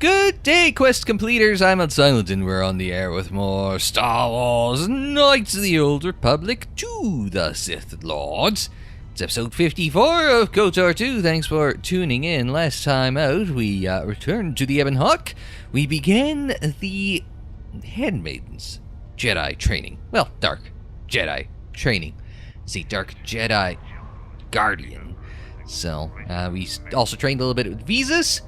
Good day, quest completers. I'm Unsilent, and we're on the air with more Star Wars Knights of the Old Republic to the Sith Lords. It's episode 54 of KOTOR 2. Thanks for tuning in. Last time out, we returned to the Ebon Hawk. We began the Handmaidens Jedi training. Well, Dark Jedi training. See, Dark Jedi Guardian. So, we also trained a little bit with Iziz.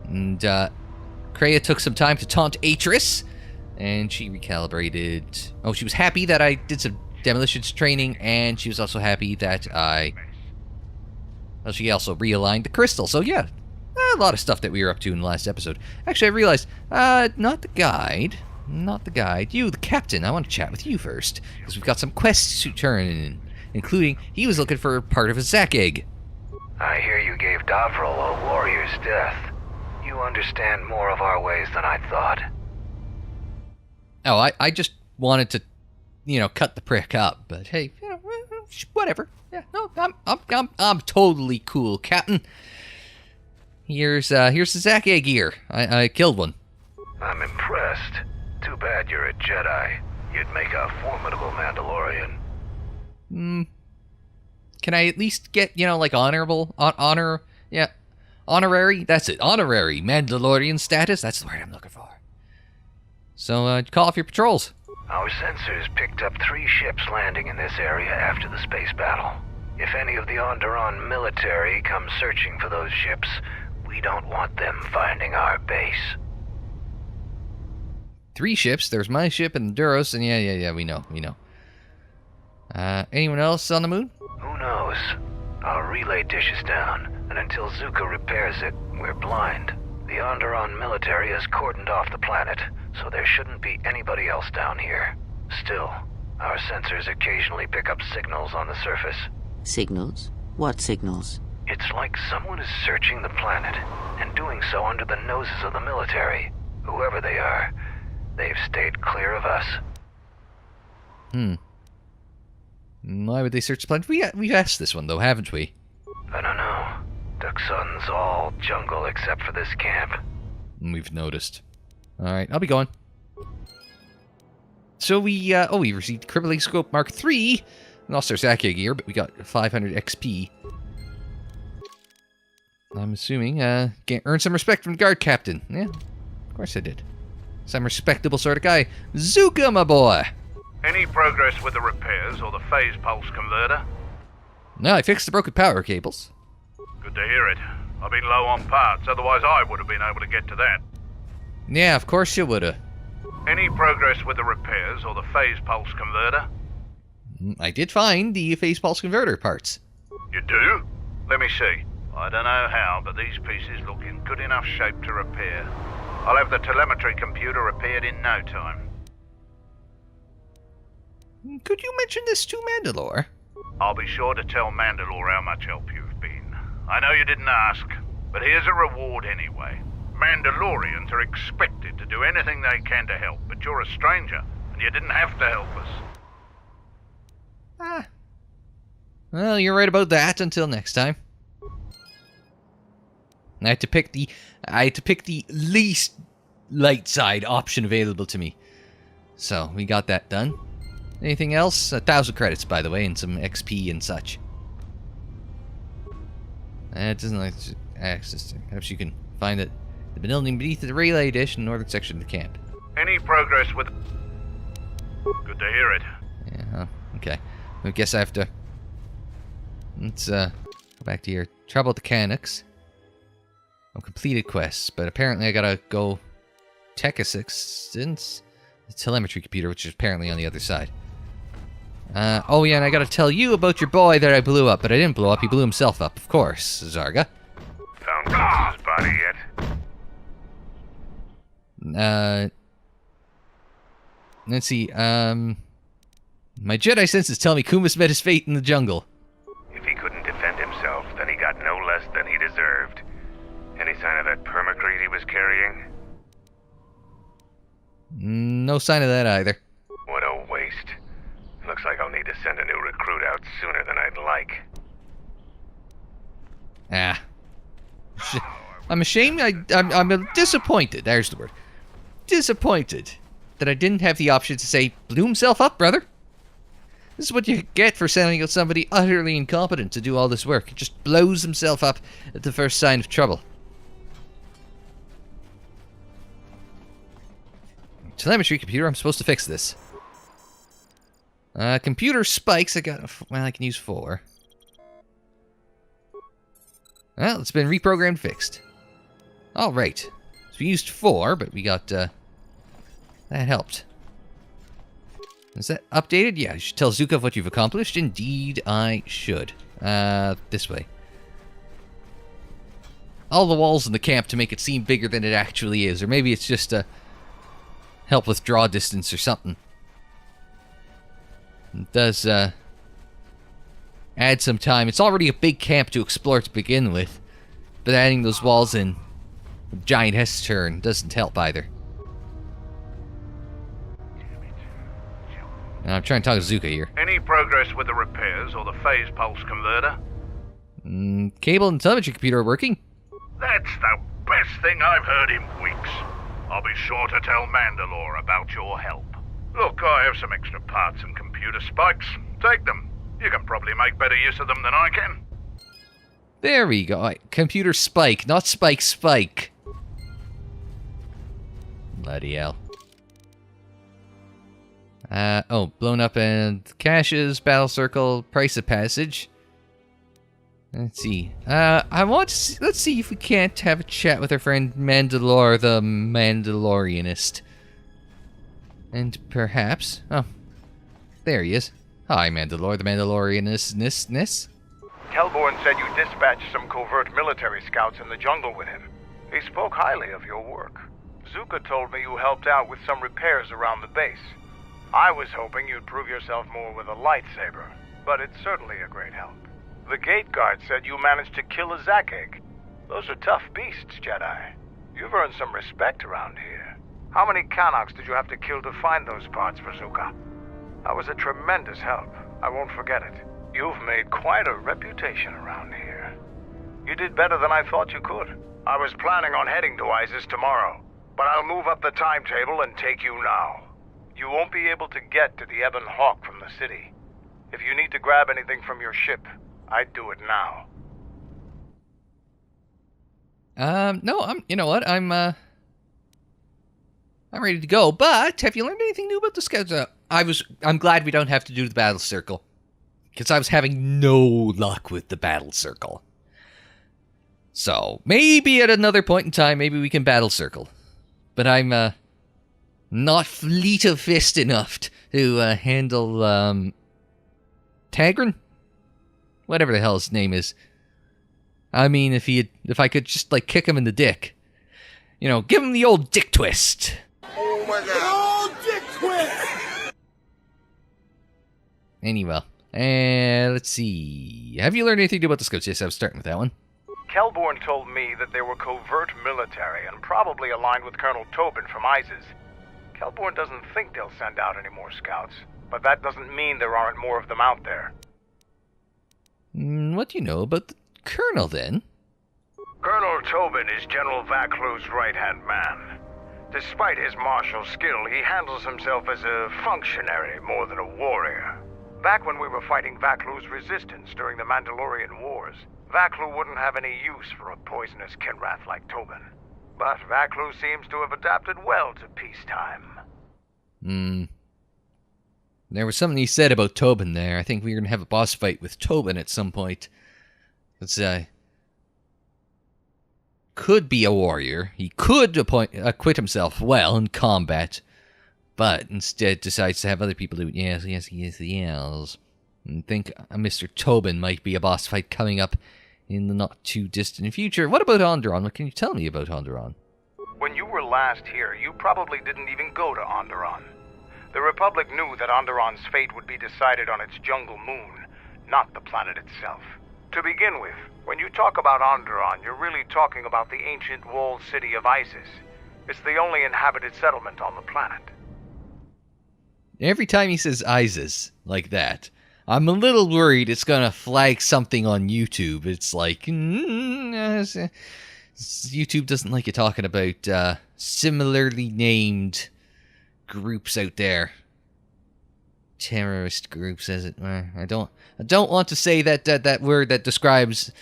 And Kriea took some time to taunt Atris, and she recalibrated. Oh, she was happy that I did some demolitions training, and she was also happy that well, she also realigned the crystal. So yeah, a lot of stuff that we were up to in the last episode. Actually, I realized, not the guide. You, the captain. I want to chat with you first, because we've got some quests to turn in, including he was looking for part of a Zac egg. I hear you gave Davril a warrior's death. You understand more of our ways than I thought. Oh, I just wanted to, cut the prick up. But hey, whatever. Yeah, no, I'm totally cool, Captain. Here's the Zac egg here. I killed one. I'm impressed. Too bad you're a Jedi. You'd make a formidable Mandalorian. Can I at least get, like honor? Yeah. Honorary? That's it. Honorary Mandalorian status? That's the word I'm looking for. So, call off your patrols. Our sensors picked up 3 ships landing in this area after the space battle. If any of the Onderon military come searching for those ships, we don't want them finding our base. 3 ships. There's my ship and Duros, and yeah, we know. Anyone else on the moon? Who knows? Our relay dish is down, and until Zuka repairs it, we're blind. The Onderon military has cordoned off the planet, so there shouldn't be anybody else down here. Still, our sensors occasionally pick up signals on the surface. Signals? What signals? It's like someone is searching the planet, and doing so under the noses of the military. Whoever they are, they've stayed clear of us. Why would they search the planet? We've asked this one, though, haven't we? I don't know. Dxun's all jungle except for this camp. We've noticed. Alright, I'll be going. So we received Crippling Scope Mark III. We lost our Zac egg gear, but we got 500 XP. I'm assuming, earn some respect from the guard captain. Yeah, of course I did. Some respectable sort of guy. Zuka, my boy! Any progress with the repairs or the phase pulse converter? No, I fixed the broken power cables. Good to hear it. I've been low on parts, otherwise I would have been able to get to that. Yeah, of course you woulda. Any progress with the repairs or the phase pulse converter? I did find the phase pulse converter parts. You do? Let me see. I don't know how, but these pieces look in good enough shape to repair. I'll have the telemetry computer repaired in no time. Could you mention this to Mandalore? I'll be sure to tell Mandalore how much help you've been. I know you didn't ask, but here's a reward anyway. Mandalorians are expected to do anything they can to help, but you're a stranger, and you didn't have to help us. Well, you're right about that until next time. I had to pick the least light side option available to me. So, we got that done. Anything else? 1,000 credits, by the way, and some XP and such. It doesn't like access to. Perhaps you can find it. The building beneath the relay dish in the northern section of the camp. Any progress with... Good to hear it. Yeah, okay. I guess I have to... Let's, go back to your trouble with the Canucks. Oh, completed quests, but apparently I gotta go tech assistance. The telemetry computer, which is apparently on the other side. Oh yeah, and I gotta tell you about your boy that I blew up, but I didn't blow up, he blew himself up, of course, Zarga. Found Kuma's body yet? Let's see, my Jedi senses tell me Kuma's met his fate in the jungle. If he couldn't defend himself, then he got no less than he deserved. Any sign of that permacrete he was carrying? No sign of that either. What a waste. Looks like I'll need to send a new recruit out sooner than I'd like. Ah. I'm ashamed. I'm disappointed. There's the word. Disappointed that I didn't have the option to say, blew himself up, brother. This is what you get for sending out somebody utterly incompetent to do all this work. He just blows himself up at the first sign of trouble. Telemetry computer, I'm supposed to fix this. Computer spikes, I can use 4. Well, it's been reprogrammed, fixed. Alright. So we used 4, but we got, that helped. Is that updated? Yeah, you should tell Zukov what you've accomplished. Indeed, I should. This way. All the walls in the camp to make it seem bigger than it actually is. Or maybe it's just, help with draw distance or something. It does, add some time. It's already a big camp to explore to begin with. But adding those walls in with giant Hess turn doesn't help either. I'm trying to talk to Zuka here. Any progress with the repairs or the phase pulse converter? Cable and telemetry computer are working. That's the best thing I've heard in weeks. I'll be sure to tell Mandalore about your help. Look, I have some extra parts and computer spikes. Take them. You can probably make better use of them than I can. There we go. Computer spike, not spike. Bloody hell. Blown up and caches, battle circle, price of passage. Let's see. Let's see if we can't have a chat with our friend Mandalore, the Mandalorianist. And perhaps... Oh. There he is. Hi, Mandalore, the Mandalorianist. Kelborn said you dispatched some covert military scouts in the jungle with him. He spoke highly of your work. Zuka told me you helped out with some repairs around the base. I was hoping you'd prove yourself more with a lightsaber, but it's certainly a great help. The gate guard said you managed to kill a Zakeg. Those are tough beasts, Jedi. You've earned some respect around here. How many Kanaks did you have to kill to find those parts for Zuka? That was a tremendous help. I won't forget it. You've made quite a reputation around here. You did better than I thought you could. I was planning on heading to Iziz tomorrow, but I'll move up the timetable and take you now. You won't be able to get to the Ebon Hawk from the city. If you need to grab anything from your ship, I'd do it now. No, you know what? I'm ready to go, but have you learned anything new about the scouts? I'm glad we don't have to do the battle circle. Because I was having no luck with the battle circle. So, maybe at another point in time, maybe we can battle circle. But I'm, not fleet of fist enough to handle Tagrin? Whatever the hell his name is. I mean, if I could just like kick him in the dick. You know, give him the old dick twist. Oh my god. Oh, dick twist! Anyway, let's see. Have you learned anything new about the scouts? Yes, I was starting with that one. Kelborn told me that they were covert military and probably aligned with Colonel Tobin from Iziz. Kelborn doesn't think they'll send out any more scouts, but that doesn't mean there aren't more of them out there. What do you know about the Colonel, then? Colonel Tobin is General Vaklu's right-hand man. Despite his martial skill, he handles himself as a functionary more than a warrior. Back when we were fighting Vaklu's resistance during the Mandalorian Wars, Vaklu wouldn't have any use for a poisonous Kinrath like Tobin. But Vaklu seems to have adapted well to peacetime. There was something he said about Tobin there. I think we're going to have a boss fight with Tobin at some point. It's, could be a warrior. He could acquit himself well in combat, but instead decides to have other people do it. Yes. And think Mr. Tobin might be a boss fight coming up in the not-too-distant future. What about Onderon? What can you tell me about Onderon? When you were last here, you probably didn't even go to Onderon. The Republic knew that Onderon's fate would be decided on its jungle moon, not the planet itself. To begin with, when you talk about Onderon, you're really talking about the ancient walled city of Iziz. It's the only inhabited settlement on the planet. Every time he says Iziz like that, I'm a little worried it's going to flag something on YouTube. It's like, YouTube doesn't like you talking about similarly named groups out there. Terrorist groups, as it were. I don't want to say that word that describes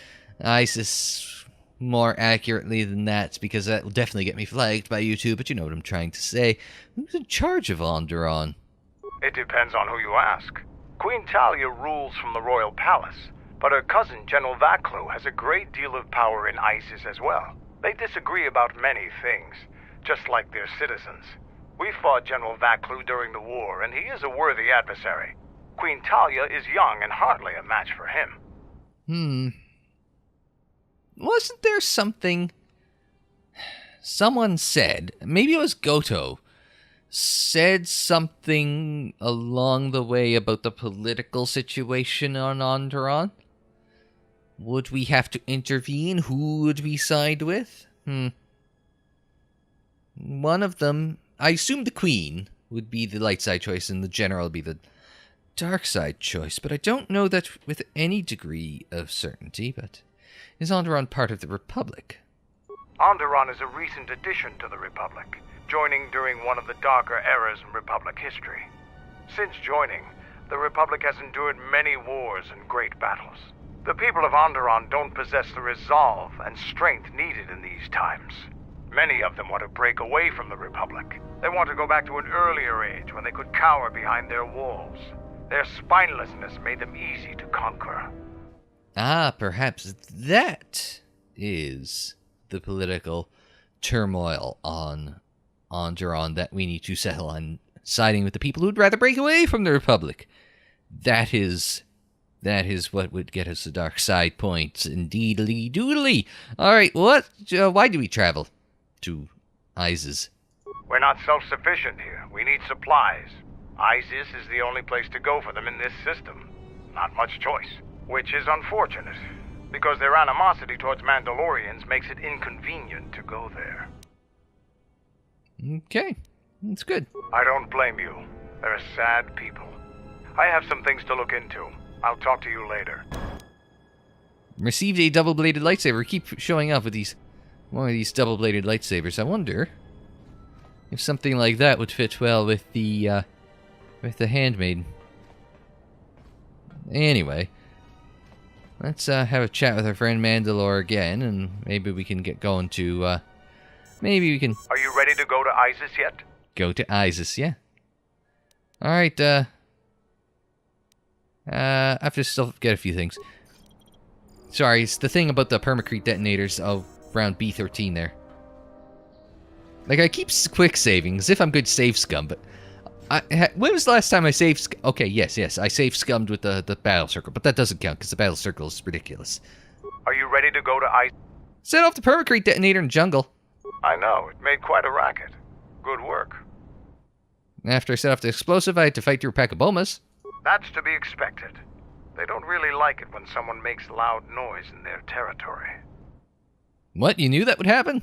ISIS more accurately than that, because that will definitely get me flagged by YouTube, but you know what I'm trying to say. Who's in charge of Onderon? It depends on who you ask. Queen Talia rules from the royal palace, but her cousin, General Vaklu, has a great deal of power in ISIS as well. They disagree about many things, just like their citizens. We fought General Vaklu during the war, and he is a worthy adversary. Queen Talia is young and hardly a match for him. Wasn't there something... Someone said, maybe it was Goto, said something along the way about the political situation on Onderon? Would we have to intervene? Who would we side with? One of them, I assume the Queen, would be the light side choice and the General would be the dark side choice, but I don't know that with any degree of certainty. But is Onderon part of the Republic? Onderon is a recent addition to the Republic, joining during one of the darker eras in Republic history. Since joining, the Republic has endured many wars and great battles. The people of Onderon don't possess the resolve and strength needed in these times. Many of them want to break away from the Republic. They want to go back to an earlier age when they could cower behind their walls. Their spinelessness made them easy to conquer. Ah, perhaps that is the political turmoil on Onderon that we need to settle on, siding with the people who'd rather break away from the Republic. That is what would get us the dark side points, indeedly doodly. Alright, why do we travel to Iziz? We're not self-sufficient here. We need supplies. Iziz is the only place to go for them in this system. Not much choice. Which is unfortunate, because their animosity towards Mandalorians makes it inconvenient to go there. Okay, that's good. I don't blame you. They're sad people. I have some things to look into. I'll talk to you later. Received a double-bladed lightsaber. Keep showing up with one of these double-bladed lightsabers. I wonder if something like that would fit well with the handmaiden. Anyway, let's have a chat with our friend Mandalore again, and maybe we can get going to, maybe we can... Are you ready to go to Iziz yet? Go to Iziz, yeah. Alright, I have to still get a few things. Sorry, it's the thing about the permacrete detonators around B13 there. Like, I keep quick saving, as if I'm good save scum, but... when was the last time I saved... Okay, yes, I save scummed with the battle circle, but that doesn't count, because the battle circle is ridiculous. Are you ready to go to Iziz? Set off the permacrete detonator in the jungle. I know, it made quite a racket. Good work. After I set off the explosive, I had to fight through a pack of bomas. That's to be expected. They don't really like it when someone makes loud noise in their territory. What, you knew that would happen?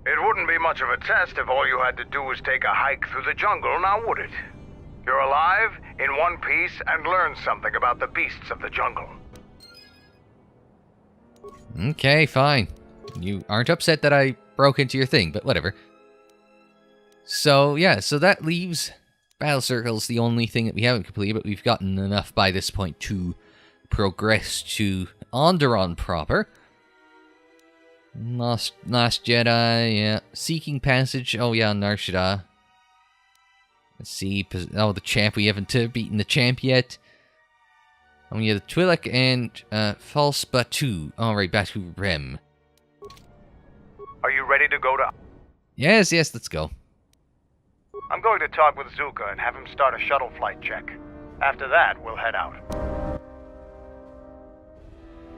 It wouldn't be much of a test if all you had to do was take a hike through the jungle, now would it? You're alive, in one piece, and learn something about the beasts of the jungle. Okay, fine. You aren't upset that I broke into your thing, but whatever. So, yeah, so that leaves battle circles the only thing that we haven't completed, but we've gotten enough by this point to progress to Onderon proper. Last Jedi, yeah. Seeking Passage, oh yeah, Nar Shaddaa. Let's see, oh, the champ, we haven't beaten the champ yet. Oh yeah, the Twi'lek and False Batu. Alright, Batu Rem. Are you ready to go to... Yes, let's go. I'm going to talk with Zuka and have him start a shuttle flight check. After that, we'll head out.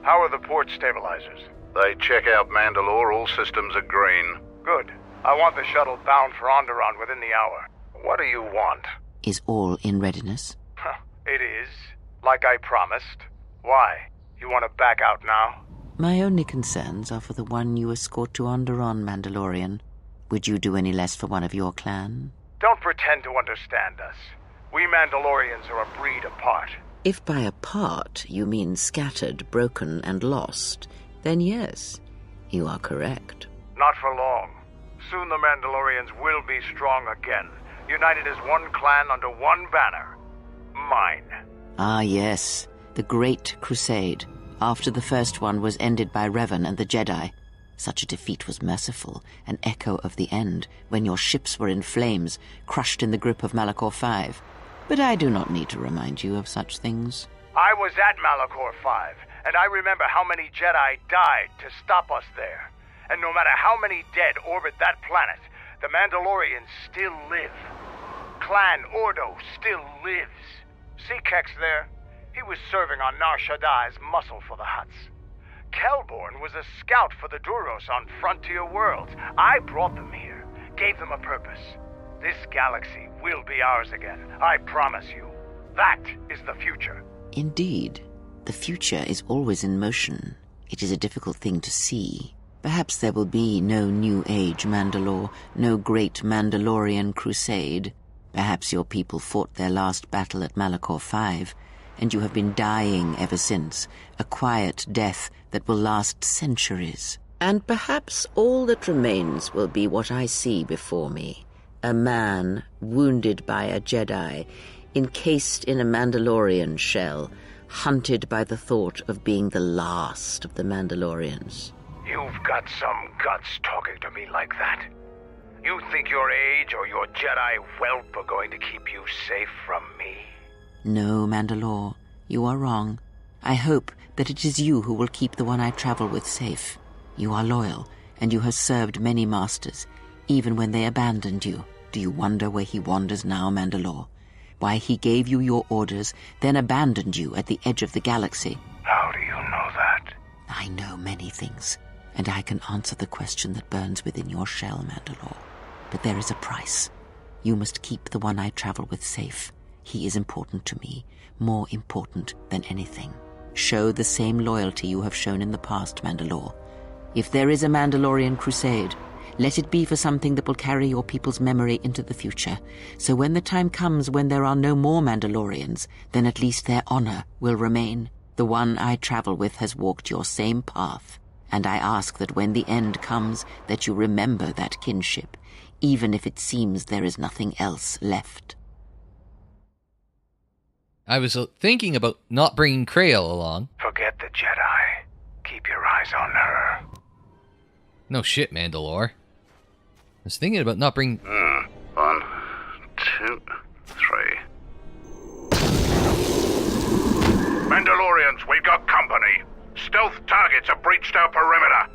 How are the port stabilizers? They check out Mandalore, all systems are green. Good. I want the shuttle bound for Onderon within the hour. What do you want? Is all in readiness? It is. Like I promised. Why? You want to back out now? My only concerns are for the one you escort to Onderon, Mandalorian. Would you do any less for one of your clan? Don't pretend to understand us. We Mandalorians are a breed apart. If by apart you mean scattered, broken, and lost, then yes, you are correct. Not for long. Soon the Mandalorians will be strong again, united as one clan under one banner. Mine. Ah, yes. The Great Crusade. After the first one was ended by Revan and the Jedi. Such a defeat was merciful, an echo of the end, when your ships were in flames, crushed in the grip of Malachor V. But I do not need to remind you of such things. I was at Malachor 5, and I remember how many Jedi died to stop us there. And no matter how many dead orbit that planet, the Mandalorians still live. Clan Ordo still lives. See Kex there? He was serving on Nar Shaddai's muscle for the Hutts. Kelborn was a scout for the Duros on Frontier Worlds. I brought them here, gave them a purpose. This galaxy will be ours again, I promise you. That is the future. Indeed. The future is always in motion. It is a difficult thing to see. Perhaps there will be no New Age Mandalore, no great Mandalorian crusade. Perhaps your people fought their last battle at Malachor 5, and you have been dying ever since, a quiet death that will last centuries. And perhaps all that remains will be what I see before me. A man wounded by a Jedi, encased in a Mandalorian shell, hunted by the thought of being the last of the Mandalorians. You've got some guts talking to me like that. You think your age or your Jedi whelp are going to keep you safe from me? No, Mandalore, you are wrong. I hope that it is you who will keep the one I travel with safe. You are loyal, and you have served many masters, even when they abandoned you. Do you wonder where he wanders now, Mandalore? Why he gave you your orders, then abandoned you at the edge of the galaxy? How do you know that? I know many things, and I can answer the question that burns within your shell, Mandalore. But there is a price. You must keep the one I travel with safe. He is important to me, more important than anything. Show the same loyalty you have shown in the past, Mandalore. If there is a Mandalorian crusade, let it be for something that will carry your people's memory into the future. So when the time comes when there are no more Mandalorians, then at least their honor will remain. The one I travel with has walked your same path, and I ask that when the end comes, that you remember that kinship, even if it seems there is nothing else left. I was thinking about not bringing Kriea along. Forget the Jedi. Keep your eyes on her. No shit, Mandalore. I was thinking about not bringing... 1, 2, 3. Mandalorians, we've got company. Stealth targets have breached our perimeter.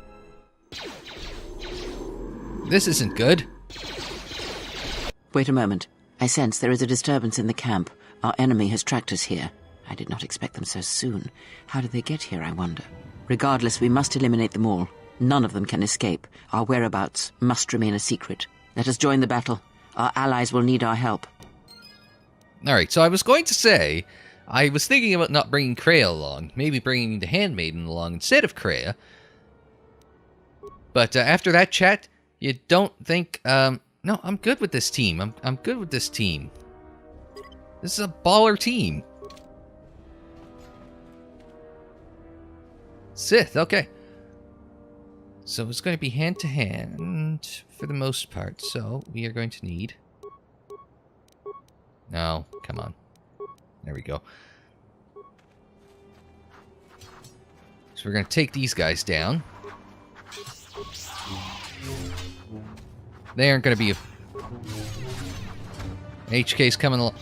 This isn't good. Wait a moment. I sense there is a disturbance in the camp. Our enemy has tracked us here. I did not expect them so soon. How did they get here, I wonder? Regardless, we must eliminate them all. None of them can escape. Our whereabouts must remain a secret. Let us join the battle. Our allies will need our help. Alright, so I was going to say, I was thinking about not bringing Kriea along. Maybe bringing the Handmaiden along instead of Kriea. But after that chat, you don't think... no, I'm good with this team. I'm good with this team. This is a baller team. Sith, okay. So it's going to be hand-to-hand for the most part. So we are going to need... No, come on. There we go. So we're going to take these guys down. They aren't going to be... HK's coming along.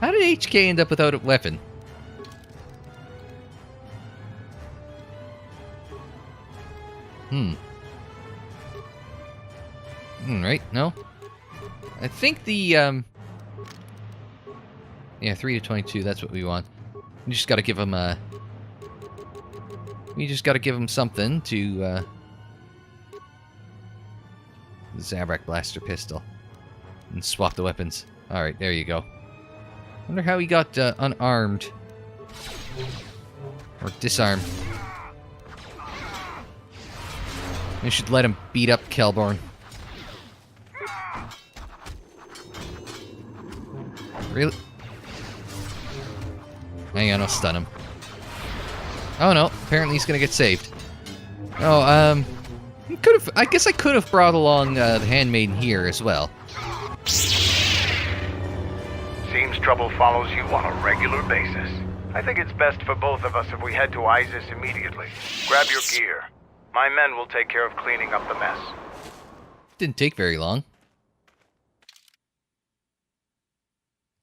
How did HK end up without a weapon? Right, no? I think the, yeah, 3 to 22, that's what we want. We just gotta give him, we just gotta give him something to, the Zabrak Blaster Pistol. And swap the weapons. Alright, there you go. Wonder how he got, unarmed. Or disarmed. I should let him beat up Kelborn. Really? Hang on, I'll stun him. Oh no, apparently he's gonna get saved. Oh, I guess I could have brought along the handmaiden here as well. Seems trouble follows you on a regular basis. I think it's best for both of us if we head to Iziz immediately. Grab your gear. My men will take care of cleaning up the mess. Didn't take very long.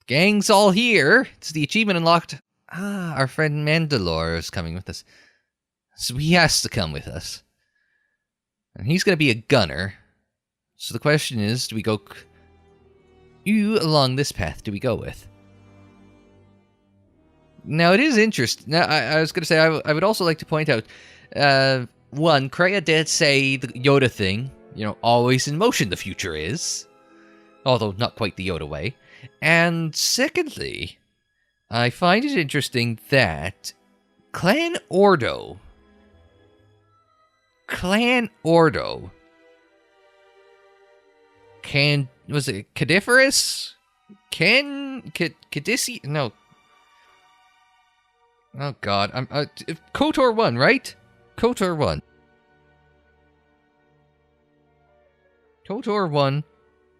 Gang's all here. It's the achievement unlocked. Ah, our friend Mandalore is coming with us. So he has to come with us. And he's going to be a gunner. So the question is, do we go... You along this path do we go with? Now, it is interesting. Now, I was going to say, I would also like to point out, one, Kriea did say the Yoda thing. You know, always in motion the future is. Although not quite the Yoda way. And secondly, I find it interesting that Clan Ordo can... Was it Cadiferous? Cadisi? No. Oh god, I'm KOTOR 1, right? KOTOR 1. KOTOR 1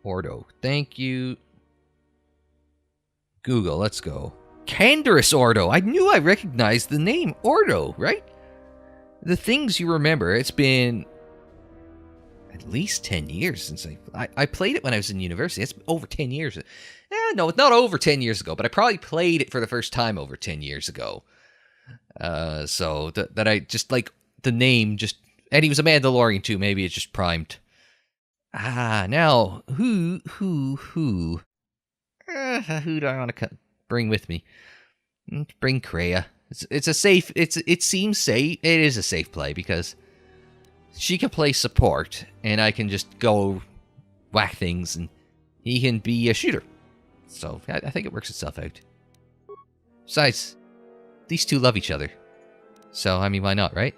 Ordo. Thank you. Google, let's go. Candorous Ordo. I knew I recognized the name Ordo, right? The things you remember, it's been at least 10 years since I played it when I was in university. It's over 10 years. No, it's not over 10 years ago, but I probably played it for the first time over 10 years ago. So that I just like the name just... And he was a Mandalorian too, maybe it just primed. Ah, now, who do I want to bring with me? Bring Kriea. It's a safe... It seems safe. It is a safe play because... She can play support, and I can just go whack things, and he can be a shooter. So, I think it works itself out. Besides, these two love each other. So, I mean, why not, right?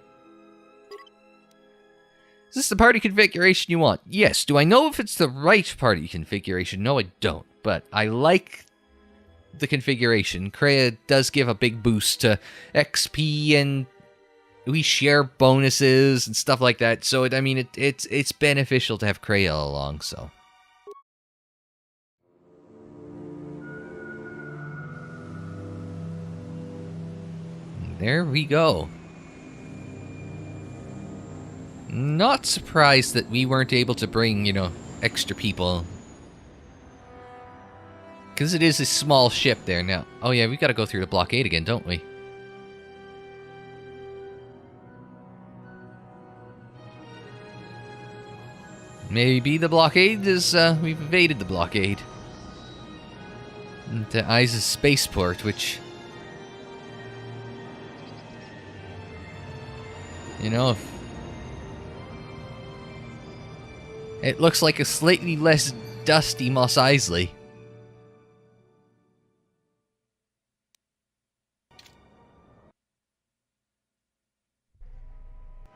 Is this the party configuration you want? Yes. Do I know if it's the right party configuration? No, I don't. But I like the configuration. Kriea does give a big boost to XP and... We share bonuses and stuff like that, so I mean it's beneficial to have Kriea along. So there we go. Not surprised that we weren't able to bring, you know, extra people, because it is a small ship there now. Oh yeah, we got to go through the blockade again, don't we? Maybe the blockade is, we've evaded the blockade. To Iziz Spaceport, which... You know, if... It looks like a slightly less dusty Mos Eisley.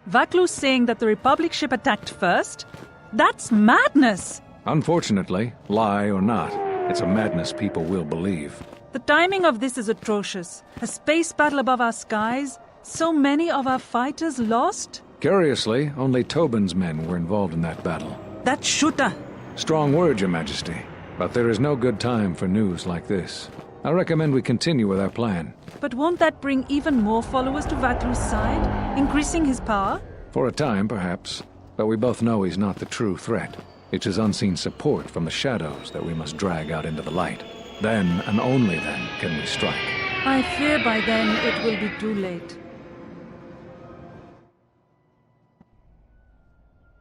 Vaklu's saying that the Republic ship attacked first? That's madness! Unfortunately, lie or not, it's a madness people will believe. The timing of this is atrocious. A space battle above our skies, so many of our fighters lost? Curiously, only Tobin's men were involved in that battle. That shooter! Strong word, Your Majesty, but there is no good time for news like this. I recommend we continue with our plan. But won't that bring even more followers to Vaklu's side, increasing his power? For a time, perhaps. But we both know he's not the true threat. It's his unseen support from the shadows that we must drag out into the light. Then, and only then, can we strike. I fear by then it will be too late.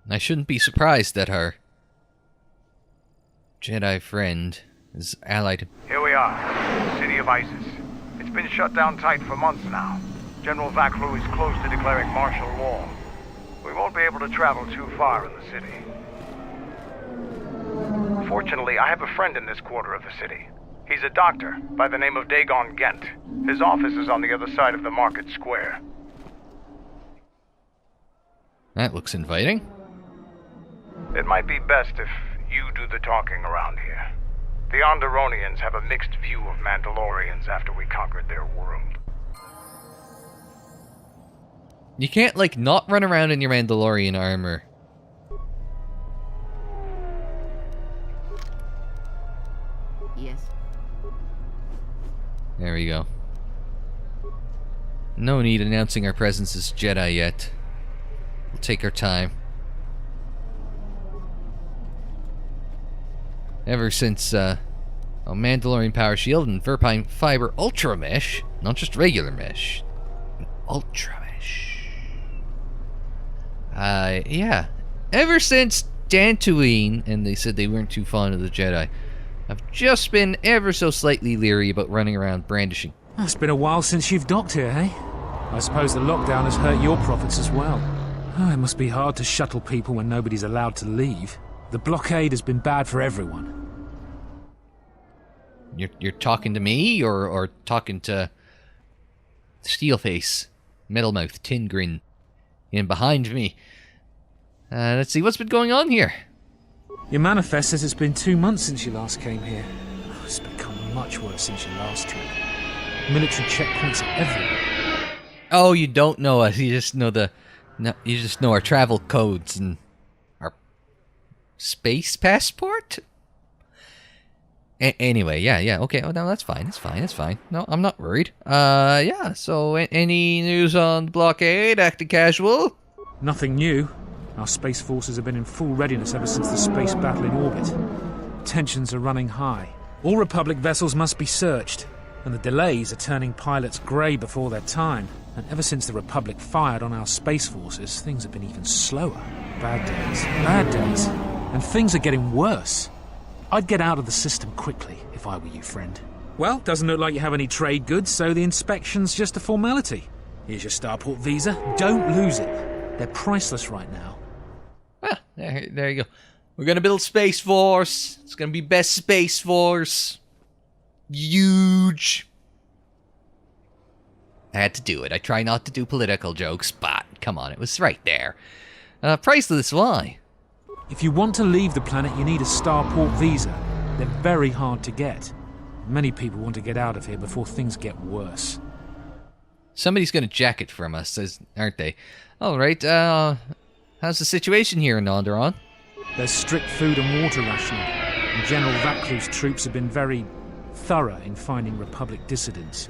I shouldn't be surprised that our Jedi friend is allied. Here we are, the city of Iziz. It's been shut down tight for months now. General Vaklu is close to declaring martial law. We won't be able to travel too far in the city. Fortunately, I have a friend in this quarter of the city. He's a doctor by the name of Dagon Gent. His office is on the other side of the market square. That looks inviting. It might be best if you do the talking around here. The Onderonians have a mixed view of Mandalorians after we conquered their world. You can't, like, not run around in your Mandalorian armor Yes. There we go. No need announcing our presence as Jedi yet. We'll take our time. Ever since, Mandalorian Power Shield and Verpine Fiber Ultra Mesh, not just regular mesh, Ultra Mesh. Yeah. Ever since Dantooine, and they said they weren't too fond of the Jedi, I've just been ever so slightly leery about running around brandishing. It's been a while since you've docked here, eh? I suppose the lockdown has hurt your profits as well. Oh, it must be hard to shuttle people when nobody's allowed to leave. The blockade has been bad for everyone. You're talking to me, or talking to Steelface, Metalmouth, Tin Grin, and behind me? Let's see, what's been going on here? Your manifest says it's been 2 months since you last came here. Oh, it's become much worse since your last trip. Military checkpoints are everywhere. Oh, you don't know us. You just know you just know our travel codes and our space passport. Anyway, yeah, okay. Oh, no, that's fine. It's fine. No, I'm not worried. Yeah. So, any news on the blockade? Acting casual? Nothing new. Our space forces have been in full readiness ever since the space battle in orbit. Tensions are running high. All Republic vessels must be searched, and the delays are turning pilots grey before their time. And ever since the Republic fired on our space forces, things have been even slower. Bad days. And things are getting worse. I'd get out of the system quickly, if I were you, friend. Well, doesn't look like you have any trade goods, so the inspection's just a formality. Here's your Starport visa. Don't lose it. They're priceless right now. Ah, there you go. We're gonna build Space Force. It's gonna be best Space Force. Huge. I had to do it. I try not to do political jokes, but come on, it was right there. Priceless, why? If you want to leave the planet, you need a Starport visa. They're very hard to get. Many people want to get out of here before things get worse. Somebody's gonna jack it from us, aren't they? Alright, how's the situation here in Onderon? There's strict food and water rationing, and General Vaclu's troops have been very thorough in finding Republic dissidents.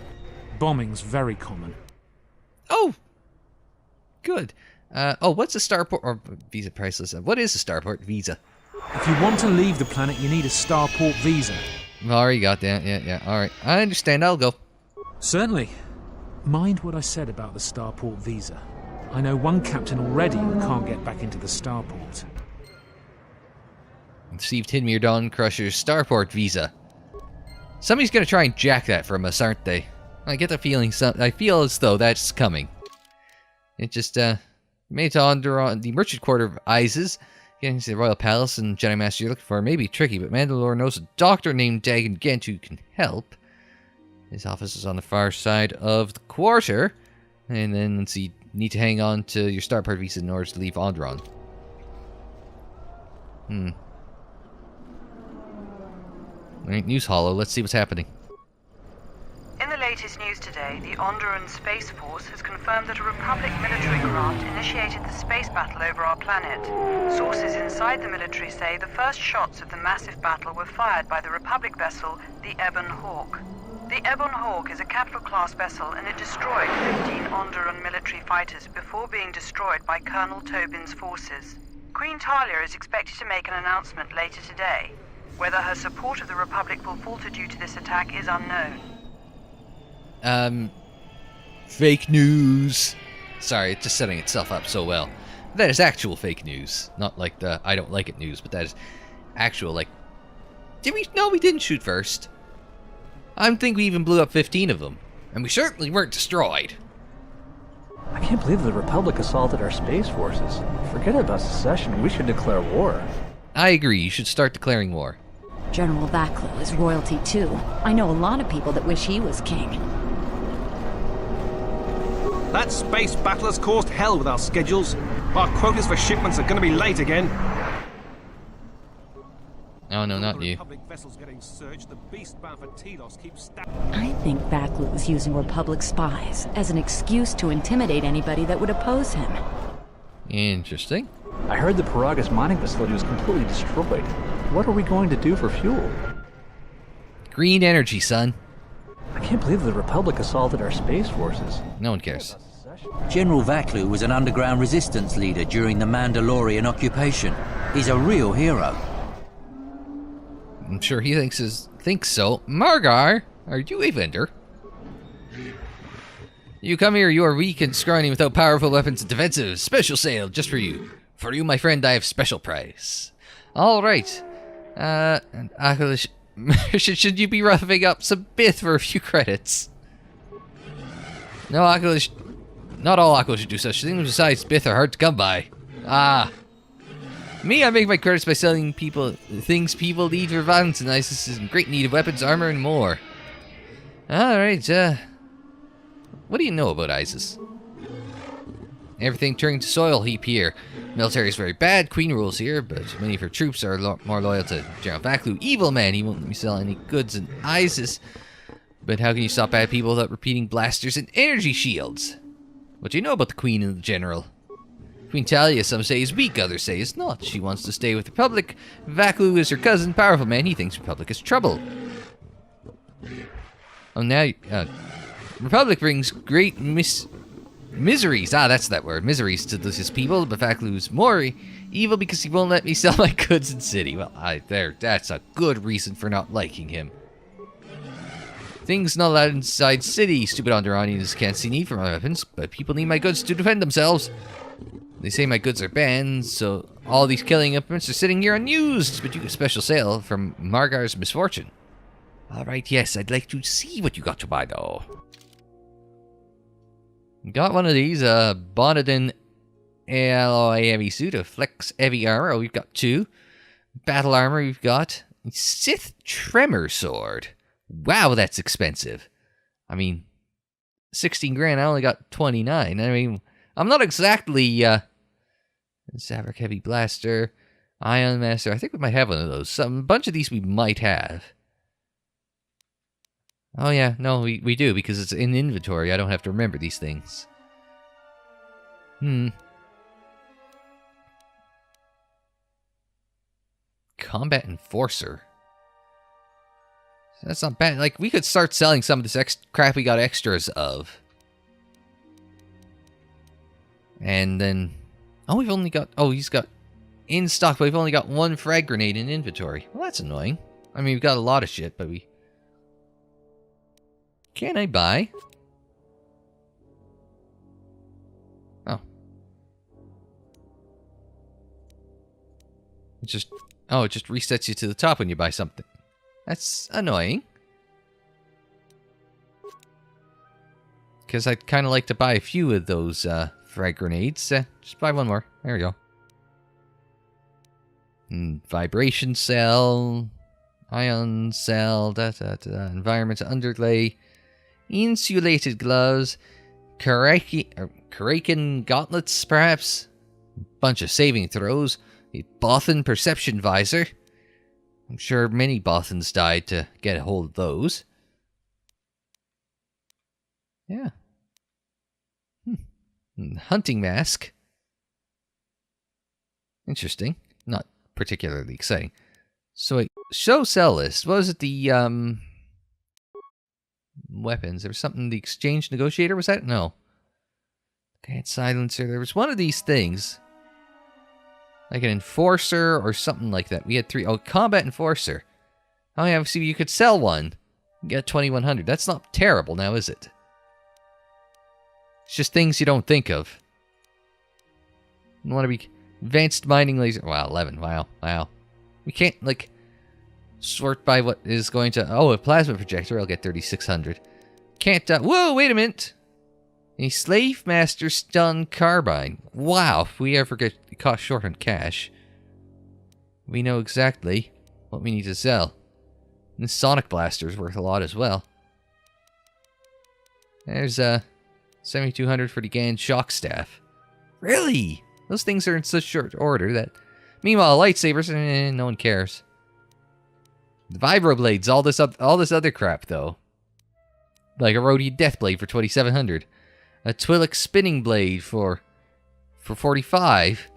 Bombing's very common. Oh! Good. What's a Starport or visa priceless? What is a Starport visa? If you want to leave the planet, you need a Starport visa. Already got that. Yeah. Alright. I understand. I'll go. Certainly. Mind what I said about the Starport visa. I know one captain already who can't get back into the Starport. Received Hinmir Dawn Crusher's Starport visa. Somebody's gonna try and jack that from us, aren't they? I get the feeling I feel as though that's coming. It just, made to Onderon, the merchant quarter of Iziz. Getting to the Royal Palace and Jedi Master you're looking for may be tricky, but Mandalore knows a doctor named Dagan Gent who can help. His office is on the far side of the quarter. And then, let's see, need to hang on to your Starport visa in order to leave Onderon. Alright, news hollow. Let's see what's happening. In the latest news today, the Onderon Space Force has confirmed that a Republic military craft initiated the space battle over our planet. Sources inside the military say the first shots of the massive battle were fired by the Republic vessel, the Ebon Hawk. The Ebon Hawk is a capital-class vessel, and it destroyed 15 Onderon military fighters before being destroyed by Colonel Tobin's forces. Queen Talia is expected to make an announcement later today. Whether her support of the Republic will falter due to this attack is unknown. Fake news. Sorry, it's just setting itself up so well. That is actual fake news. Not like the I don't like it news, but that is actual, like... Did we? No, we didn't shoot first. I think we even blew up 15 of them. And we certainly weren't destroyed. I can't believe the Republic assaulted our space forces. Forget about secession, we should declare war. I agree, you should start declaring war. General Vaclu is royalty too. I know a lot of people that wish he was king. That space battle has caused hell with our schedules. Our quotas for shipments are going to be late again. Oh no, not you. I think Vaclu is using Republic spies as an excuse to intimidate anybody that would oppose him. Interesting. I heard the Paragus mining facility was completely destroyed. What are we going to do for fuel? Green energy, son. I can't believe the Republic assaulted our space forces. No one cares. General Vaklu was an underground resistance leader during the Mandalorian occupation. He's a real hero. I'm sure he thinks so. Margar, are you a vendor? You come here, you are weak and scrawny without powerful weapons and defensive. Special sale, just for you. For you, my friend, I have special price. Alright. And Akalish, should you be roughing up some Bith for a few credits? No, Akalish. Not all Akalish should do such things, besides Bith are hard to come by. Ah. Me, I make my credits by selling things people need for violence, and Isis is in great need of weapons, armor, and more. Alright, what do you know about Isis? Everything turning to soil heap here. Military is very bad, Queen rules here, but many of her troops are more loyal to General Vaklu. Evil man, he won't let me sell any goods in Isis. But how can you stop bad people without repeating blasters and energy shields? What do you know about the Queen and the General? Queen Talia, some say is weak, others say is not. She wants to stay with the Republic. Vaklu is her cousin, powerful man, he thinks Republic is trouble. Oh, now, Republic brings great miseries, that's that word, miseries to his people, but Vaklu's more evil because he won't let me sell my goods in city. Well, that's a good reason for not liking him. Things not allowed inside city. Stupid Onderonians can't see need for my weapons, but people need my goods to defend themselves. They say my goods are banned, so all these killing implements are sitting here unused, but you get a special sale from Margar's misfortune. Alright, yes, I'd like to see what you got to buy, though. Got one of these, Bonadin alloy heavy suit of flex heavy armor. Oh, we've got 2. Battle armor, we've got Sith tremor sword. Wow, that's expensive. I mean, 16 grand, I only got 29. I mean, I'm not exactly, Zavrak heavy blaster, Ion master. I think we might have one of those. A bunch of these we might have. Oh yeah, no, we do, because it's in inventory. I don't have to remember these things. Combat Enforcer. That's not bad. Like, we could start selling some of this crap we got extras of. And then... Oh, we've only got... Oh, he's got... In stock, but we've only got 1 frag grenade in inventory. Well, that's annoying. I mean, we've got a lot of shit, but we... Can I buy? Oh. It just resets you to the top when you buy something. That's annoying. Because I'd kind of like to buy a few of those frag grenades. Just buy 1 more. There we go. Vibration cell. Ion cell. Environment underlay. Insulated gloves, Kraken gauntlets, perhaps? Bunch of saving throws, a Bothan perception visor. I'm sure many Bothans died to get a hold of those. Yeah. Hunting mask. Interesting. Not particularly exciting. So wait, show sell list. What was it, the, weapons. There was something, the exchange negotiator, was that? No. Okay, silencer. There was one of these things. Like an enforcer or something like that. We had 3. Oh, combat enforcer. Oh yeah, see, you could sell one. Get 2100. That's not terrible now, is it? It's just things you don't think of. You want to be advanced mining laser. Wow, 11. Wow. We can't, like... sort by what is going to... Oh, a plasma projector. I'll get 3600. Can't... Whoa, wait a minute. A Slave Master stun carbine. Wow, if we ever get caught short on cash, we know exactly what we need to sell. And the Sonic Blaster is worth a lot as well. There's 7200 for the Gan Shock Staff. Really? Those things are in such short order that... Meanwhile, lightsabers, no one cares. The vibroblades, all this other crap though. Like a Rhodian Deathblade for 2700. A Twi'lek spinning blade for 45.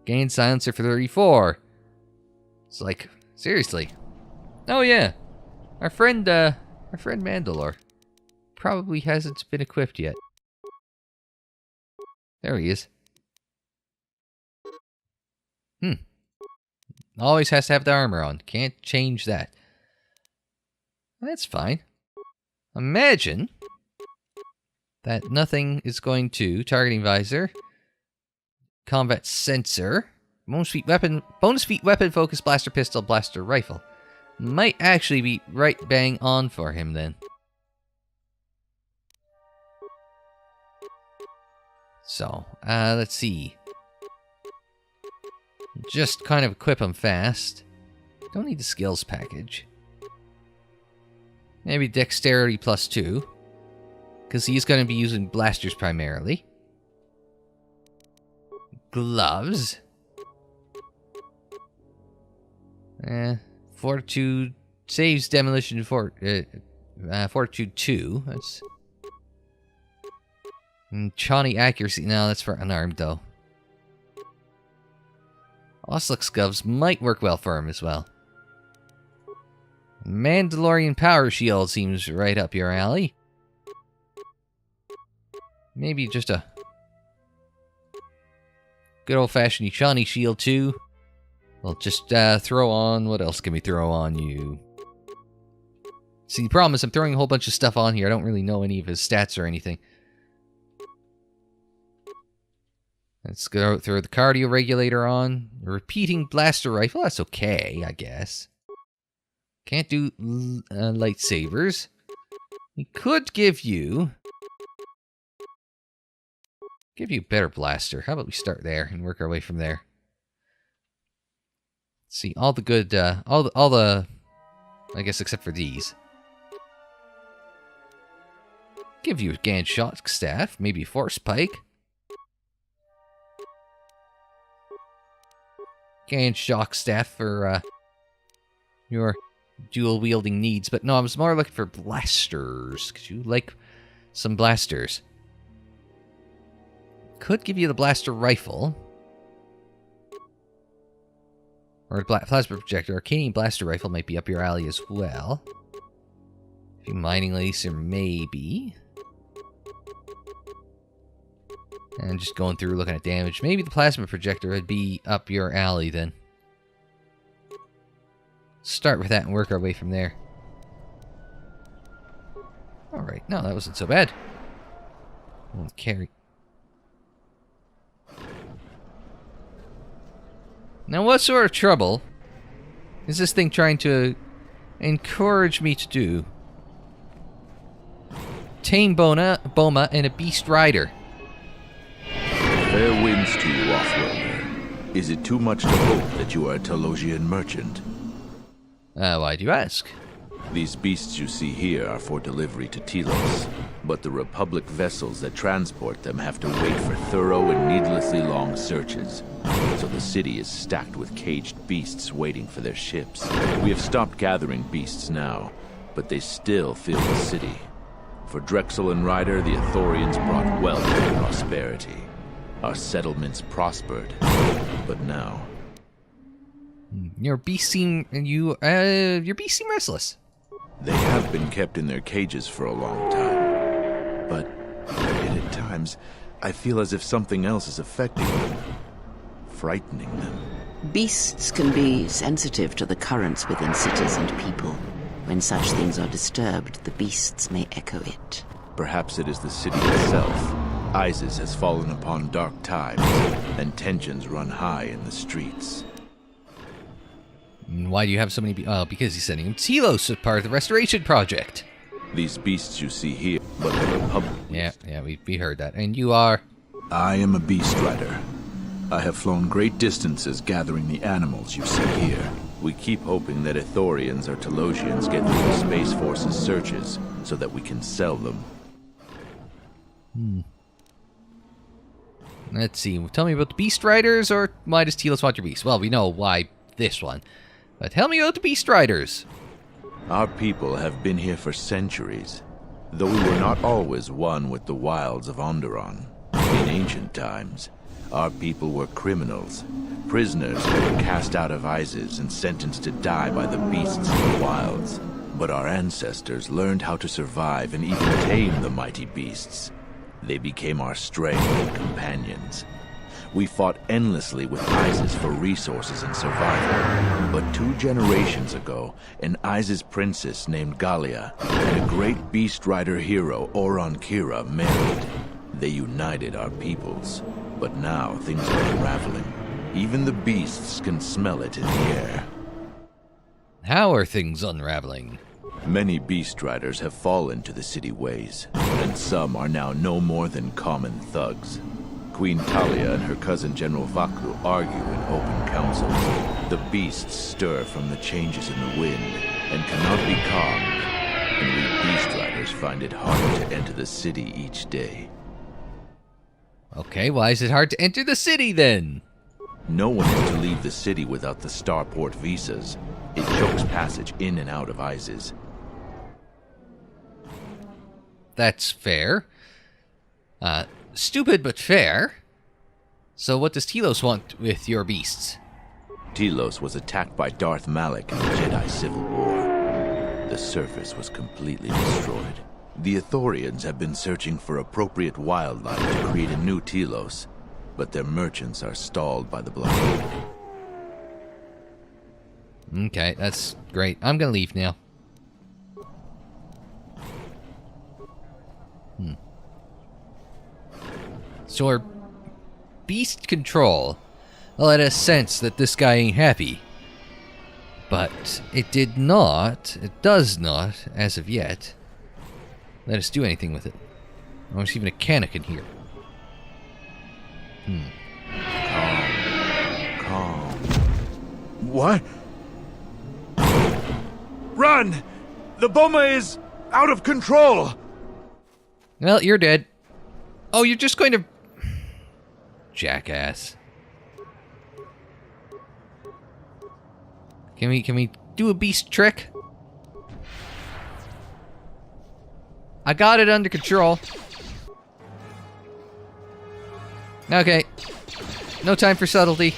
Gain silencer for 34. It's like, seriously. Oh yeah, Our friend Mandalore probably hasn't been equipped yet. There he is. Always has to have the armor on. Can't change that. That's fine. Imagine that nothing is going to targeting visor, combat sensor, bonus feat weapon, focus blaster, pistol, blaster, rifle. Might actually be right bang on for him then. So, let's see. Just kind of equip him fast. Don't need the skills package. Maybe dexterity +2. Because he's going to be using blasters primarily. Gloves. Fortitude saves demolition for Fortitude 2. That's Chani accuracy. No, that's for unarmed though. Oslux gloves might work well for him as well. Mandalorian power shield seems right up your alley. Maybe just a good old-fashioned Chani shield too. Well, just throw on... What else can we throw on you? See, the problem is I'm throwing a whole bunch of stuff on here. I don't really know any of his stats or anything. Let's go throw the cardio regulator on. A repeating blaster rifle. That's okay, I guess. Can't do lightsabers. We could give you a better blaster. How about we start there and work our way from there? Let's see, all the good, all the, I guess except for these. Give you a Gan shot staff, maybe a force pike. Gan shock staff for your dual wielding needs, but no, I was more looking for blasters. Could you like some blasters? Could give you the blaster rifle. Or a plasma projector. Arcane blaster rifle might be up your alley as well. A few mining lacer, maybe. And just going through looking at damage. Maybe the plasma projector would be up your alley then. Start with that and work our way from there. Alright, no, that wasn't so bad. Won't carry. Now, what sort of trouble is this thing trying to encourage me to do? Tame Boma and a beast rider. Fair winds to you, Offworlder. Is it too much to hope that you are a Telosian merchant? Why do you ask? These beasts you see here are for delivery to Telos, but the Republic vessels that transport them have to wait for thorough and needlessly long searches. So the city is stacked with caged beasts waiting for their ships. We have stopped gathering beasts now, but they still fill the city. For Drexel and Ryder, the Ithorians brought wealth and prosperity. Our settlements prospered, but now... Your beasts seem restless. They have been kept in their cages for a long time, but at times I feel as if something else is affecting them, frightening them. Beasts can be sensitive to the currents within cities and people. When such things are disturbed, the beasts may echo it. Perhaps it is the city itself. Iziz has fallen upon dark times, and tensions run high in the streets. Why do you have so many because he's sending him Telos as part of the restoration project. These beasts you see here, but the Republic... Yeah, we heard that. And you are? I am a beast rider. I have flown great distances gathering the animals you see here. We keep hoping that Ithorians or Telosians get through the Space Force's searches, so that we can sell them. Let's see. Tell me about the Beast Riders, or why does Telos want your beast? Well, we know why this one. But tell me about the Beast Riders. Our people have been here for centuries, though we were not always one with the wilds of Onderon. In ancient times, our people were criminals, prisoners who were cast out of Iziz and sentenced to die by the beasts in the wilds. But our ancestors learned how to survive and even tame the mighty beasts. They became our strength and companions. We fought endlessly with Iziz for resources and survival. But 2 generations ago, an Iziz princess named Gallia and a great beast rider hero, Kriea, married. They united our peoples. But now things are unraveling. Even the beasts can smell it in the air. How are things unraveling? Many beast riders have fallen to the city ways, and some are now no more than common thugs. Queen Talia and her cousin General Vaklu argue in open councils. The beasts stir from the changes in the wind and cannot be calmed, and we beast riders find it harder to enter the city each day. Okay, why is it hard to enter the city then? No one is to leave the city without the starport visas. It chokes passage in and out of Iziz. That's fair. Stupid but fair. So what does Telos want with your beasts? Telos was attacked by Darth Malak in the Jedi Civil War. The surface was completely destroyed. The Ithorians have been searching for appropriate wildlife to create a new Telos, but their merchants are stalled by the blockade. Okay, that's great. I'm gonna leave now. So our beast control let us sense that this guy ain't happy. But it does not, as of yet, let us do anything with it. Oh, there's even a cannon in here. Calm. What? Run! The bomber is out of control! Well, you're dead. Oh, you're just going to... Jackass. Can we do a beast trick? I got it under control. Okay. No time for subtlety.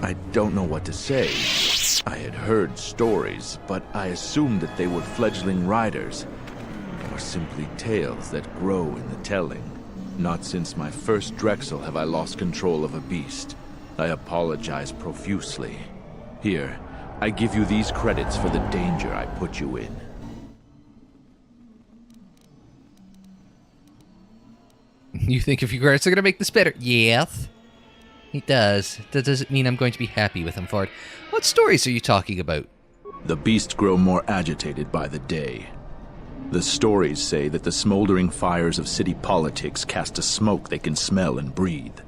I don't know what to say. I had heard stories, but I assumed that they were fledgling riders, or simply tales that grow in the telling. Not since my first Drexel have I lost control of a beast. I apologize profusely. Here, I give you these credits for the danger I put you in. You think a few credits are gonna make this better? Yes. It does. That doesn't mean I'm going to be happy with him for it. What stories are you talking about? The beasts grow more agitated by the day. The stories say that the smoldering fires of city politics cast a smoke they can smell and breathe.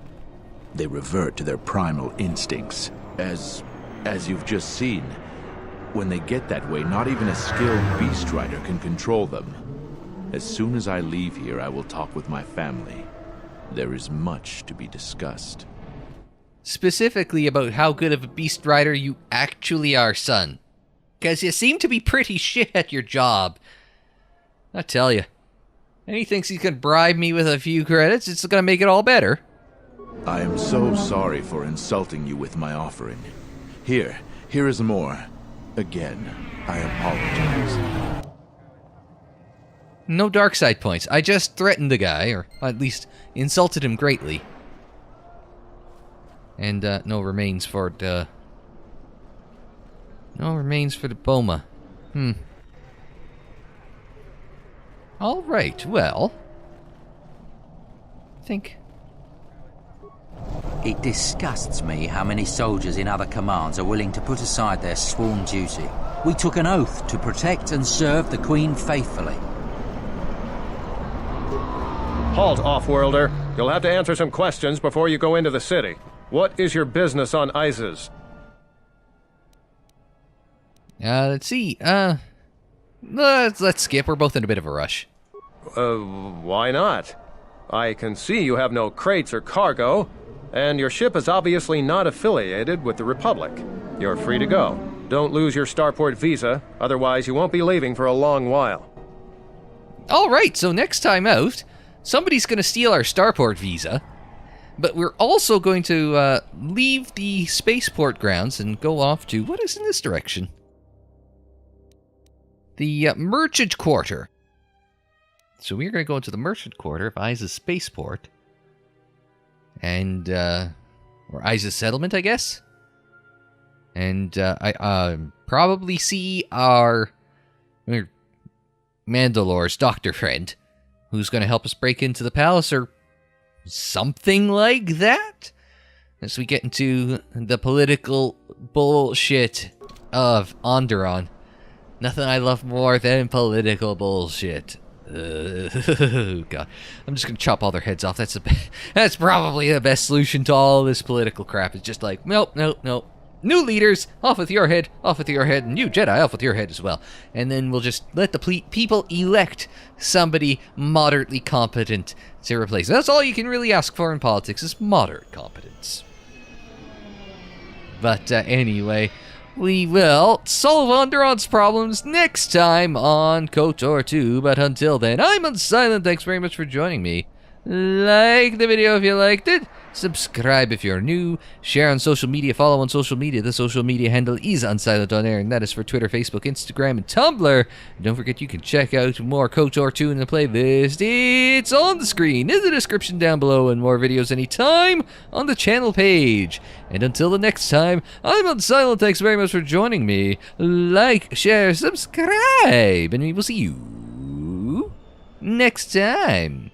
They revert to their primal instincts, as you've just seen. When they get that way, not even a skilled beast rider can control them. As soon as I leave here, I will talk with my family. There is much to be discussed. Specifically about how good of a beast rider you actually are, son. Because you seem to be pretty shit at your job. I tell you. And he thinks he can bribe me with a few credits, it's gonna make it all better. I am so sorry for insulting you with my offering. Here is more. Again, I apologize. No dark side points. I just threatened the guy, or at least insulted him greatly. And no remains for the... No remains for the Boma. Alright, well... I think... It disgusts me how many soldiers in other commands are willing to put aside their sworn duty. We took an oath to protect and serve the Queen faithfully. Halt, off-worlder. You'll have to answer some questions before you go into the city. What is your business on Iziz? Let's see. Let's skip. We're both in a bit of a rush. Why not? I can see you have no crates or cargo, and your ship is obviously not affiliated with the Republic. You're free to go. Don't lose your starport visa, otherwise you won't be leaving for a long while. Alright, so next time out, somebody's going to steal our starport visa, but we're also going to leave the spaceport grounds and go off to, what is in this direction? The merchant quarter. So we're going to go into the merchant quarter of Iziz Spaceport. And, or Iziz Settlement, I guess? And I probably see our Mandalore's doctor friend, who's going to help us break into the palace, or something like that, as we get into the political bullshit of Onderon. Nothing I love more than political bullshit. God, I'm just gonna chop all their heads off. That's probably the best solution to all this political crap. It's just like, nope. New leaders, off with your head, and you Jedi, off with your head as well. And then we'll just let the people elect somebody moderately competent to replace. That's all you can really ask for in politics, is moderate competence. But anyway, we will solve Onderon's problems next time on KOTOR 2. But until then, I'm Unsilent. Thanks very much for joining me. Like the video if you liked it. Subscribe if you're new. Share on social media. Follow on social media. The social media handle is Unsilent on Air, and that is for Twitter, Facebook, Instagram, and Tumblr. And don't forget you can check out more KOTOR 2 in the playlist. It's on the screen, in the description down below, and more videos anytime on the channel page. And until the next time, I'm Unsilent. Thanks very much for joining me. Like, share, subscribe, and we will see you next time.